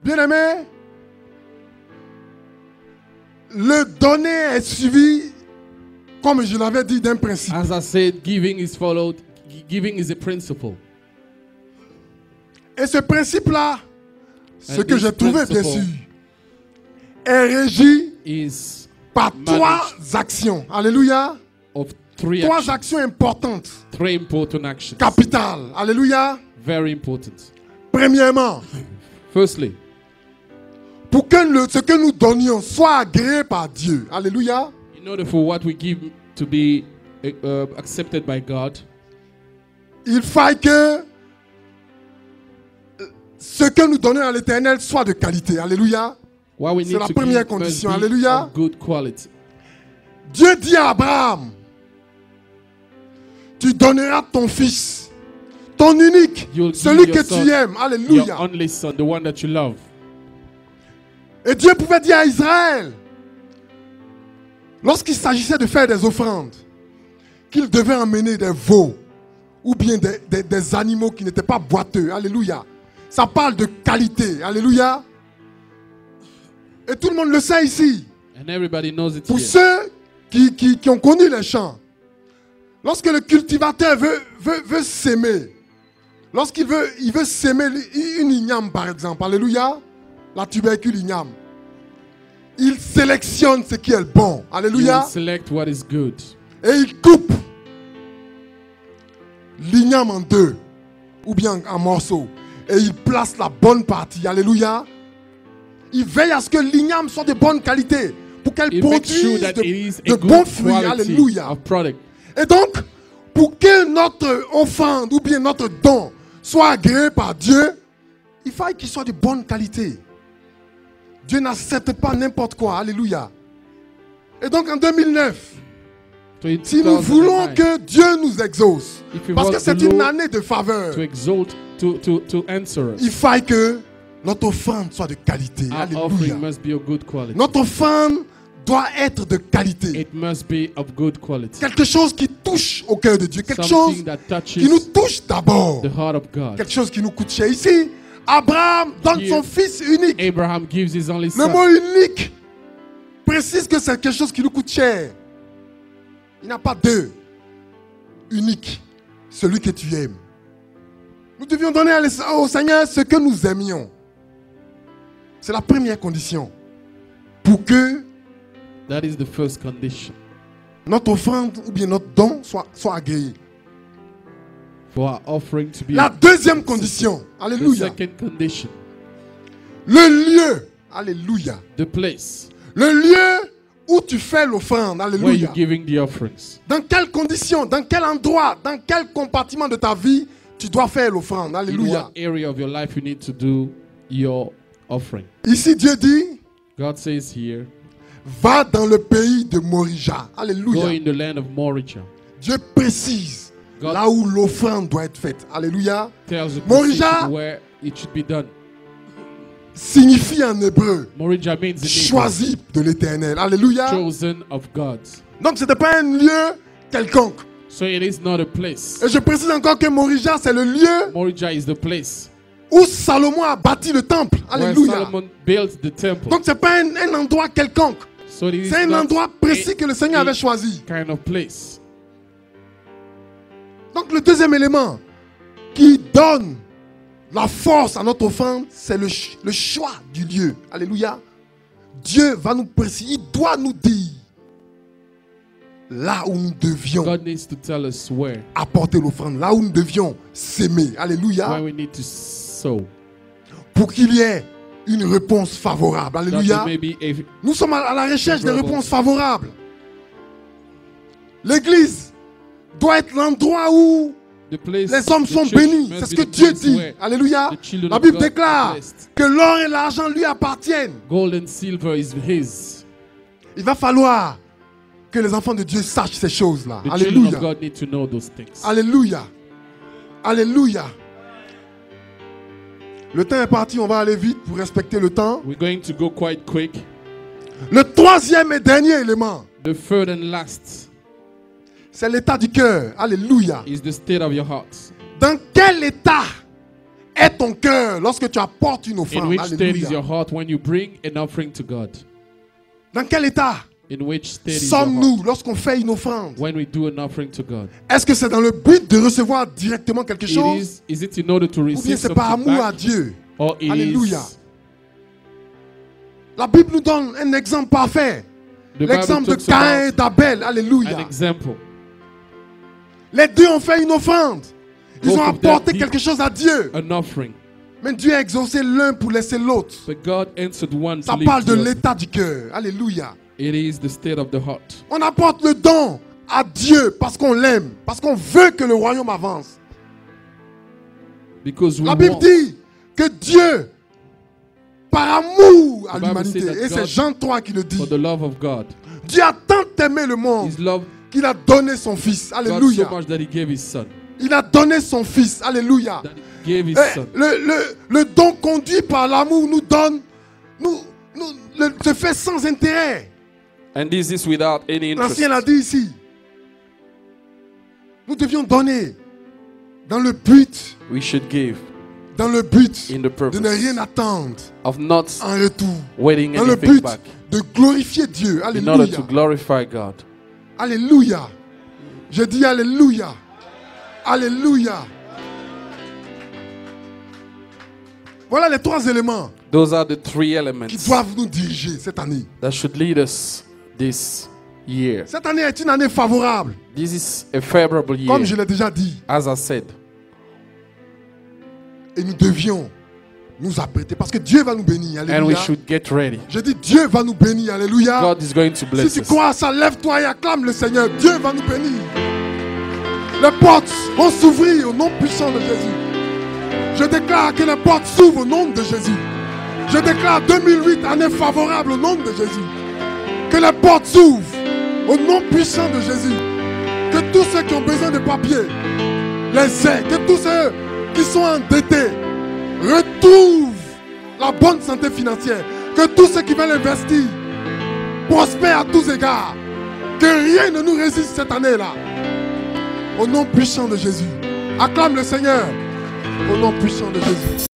Bien-aimé, le donner est suivi, comme je l'avais dit, d'un principe. As I said, giving is followed. Giving is a principle. Et ce principe-là, ce And que this j'ai trouvé, bien principle sûr, est régi Is par trois actions. Alléluia. of three Trois actions importantes, three important actions. capitales. Alléluia. Very important. Premièrement, Firstly, pour que ce que nous donnions soit agréé par Dieu. Alléluia. in order for what we give to be accepted by God, Il faille que ce que nous donnons à l'Éternel soit de qualité. Alléluia. what we C'est need la to première give must condition. be Alléluia. of good quality. Dieu dit à Abraham, tu donneras ton fils, ton unique, You'll celui give que your son, tu aimes. Your Alléluia. only son, the one that you love. Et Dieu pouvait dire à Israël, lorsqu'il s'agissait de faire des offrandes, qu'il devait emmener des veaux ou bien des animaux qui n'étaient pas boiteux. Alléluia. Ça parle de qualité. Alléluia. Et tout le monde le sait ici. And everybody knows it Pour here. ceux qui ont connu les champs, lorsque le cultivateur veut s'aimer, lorsqu'il veut s'aimer une igname par exemple, alléluia, la tubercule igname, il sélectionne ce qui est bon, You alléluia, will select what is good. et il coupe l'igname en deux, ou bien en morceaux, et il place la bonne partie, alléluia. Il veille à ce que l'igname soit de bonne qualité, pour qu'elle It makes sure produise that it is de a bons good fruits, quality alléluia. of product. Et donc, pour que notre offrande ou bien notre don soit agréé par Dieu, il faut qu'il soit de bonne qualité. Dieu n'accepte pas n'importe quoi. Alléluia. Et donc en 2009, So in si nous voulons 2009, que Dieu nous exauce, if we parce want que c'est the une Lord année de faveur, to exalt, to answer us, il faut que notre offrande soit de qualité. our Alléluia. offering must be of good quality. Notre offrande doit être de qualité. It must be of good quality. Quelque chose qui touche au cœur de Dieu. Quelque chose Something that qui nous touches touche d'abord. the heart of God. Quelque chose qui nous coûte cher. Ici, Abraham donne Here, son fils unique. Abraham gives his only Le son. mot unique précise que c'est quelque chose qui nous coûte cher. Il n'y a pas deux. Unique. Celui que tu aimes. Nous devions donner au Seigneur ce que nous aimions. C'est la première condition. Pour que That is the first condition. notre offrande ou bien notre don soit agréé. For our offering to be La deuxième condition. the Alléluia. second condition. Le lieu. Alléluia. The place Le lieu où tu fais l'offrande. where Alléluia. you're giving the offerings. Dans quelles conditions, dans quel endroit, dans quel compartiment de ta vie tu dois faire l'offrande. In Alléluia. what area of your life you need to do your offering. Ici, Dieu dit, God says here, va dans le pays de Morija. go Alléluia. in the land of Moriah. Dieu précise God là où l'offrande doit être faite. Alléluia. tells the Moriah position where it should be done. Signifie en hébreu Moriah means in Hebrew, choisi de l'Éternel. Alléluia. chosen of God. Donc ce n'était pas un lieu quelconque. So it is not a place. Et je précise encore que Morija, c'est le lieu Moriah is the place où Salomon a bâti le temple. where Alléluia. Solomon built the temple. Donc ce n'est pas un endroit quelconque. So it is C'est un not endroit précis que le Seigneur avait choisi. kind of place. Donc le deuxième élément qui donne la force à notre offrande, c'est le choix du lieu. Alléluia. Dieu va nous préciser, il doit nous dire là où nous devions God needs to tell us where apporter l'offrande, là où nous devions s'aimer. Alléluia. we need to sow. Pour qu'il y ait une réponse favorable. That Alléluia. there may be a Nous sommes à la recherche des Favorable. réponses favorables. L'église doit être l'endroit où the place. les hommes the sont church bénis. must C'est ce be que the Dieu place dit. where Alléluia. the children La of Bible God are déclare blessed. que l'or et l'argent lui appartiennent. Gold and silver is His. Il va falloir que les enfants de Dieu sachent ces choses-là. The children of Alléluia. God need to know those things. Alléluia. Alléluia. Le temps est parti, on va aller vite pour respecter le temps. We're going to go quite quick. Le troisième et dernier élément, The third and last c'est l'état du cœur. Alléluia. is the state of your heart. Dans quel état est ton cœur lorsque tu apportes une In offrande? which state is Alléluia. your heart when you bring an offering to God? Dans quel état In which state is your heart sommes-nous lorsqu'on fait une offrande? when we do an offering to God? Est-ce que c'est dans le but de recevoir directement quelque chose? Is it in order to Ou bien receive c'est par something amour à back? Dieu? Or it Alléluia. is La Bible nous donne un exemple parfait. the Bible L'exemple de talks Caïn et about d'Abel. an Alléluia. example. Les deux ont fait une offrande. Ils Both ont of them apporté did quelque chose à Dieu. an offering. Mais Dieu a exaucé l'un pour laisser l'autre. But God answered one Ça to parle leave de the other. l'état du cœur. Alléluia. It is the state of the heart. On apporte le don à Dieu parce qu'on l'aime, parce qu'on veut que le royaume avance. Because we La Bible want, dit que Dieu, par amour à The Bible l'humanité, says that et c'est God- Jean 3 qui le dit, for the love of God. Dieu a tant aimé le monde His love qu'il a donné son fils. God Alléluia. so much that he gave his son. Il a donné son fils. Alléluia. That he gave his Et son. le don conduit par l'amour nous donne, se fait sans intérêt. And this is without any interest. L'ancien l'a dit ici. Nous devions donner dans le but, We should give dans le but in the de purpose ne rien attendre of not en retour. waiting Dans le anything but back, de glorifier Dieu. in order Alléluia. to glorify God. Alléluia. Je dis Alléluia. Alléluia. Voilà les trois éléments Those are the three qui elements doivent nous diriger cette année. that should lead us this year. Cette année est une année favorable, This is a favorable comme je year, l'ai déjà dit. as I said. Et nous devions nous apprêter parce que Dieu va nous bénir. And we Alléluia. should get ready. Je dis Dieu va nous bénir. Alléluia. God is going to Si bless tu us. crois à ça, lève-toi et acclame le Seigneur. Dieu va nous bénir. Les portes vont s'ouvrir au nom puissant de Jésus. Je déclare que les portes s'ouvrent au nom de Jésus. Je déclare 2008 année favorable au nom de Jésus. Que les portes s'ouvrent au nom puissant de Jésus. Que tous ceux qui ont besoin de papiers les aient. Que tous ceux qui sont endettés retrouvent la bonne santé financière. Que tous ceux qui veulent investir prospèrent à tous égards. Que rien ne nous résiste cette année-là. Au nom puissant de Jésus. Acclame le Seigneur. Au nom puissant de Jésus.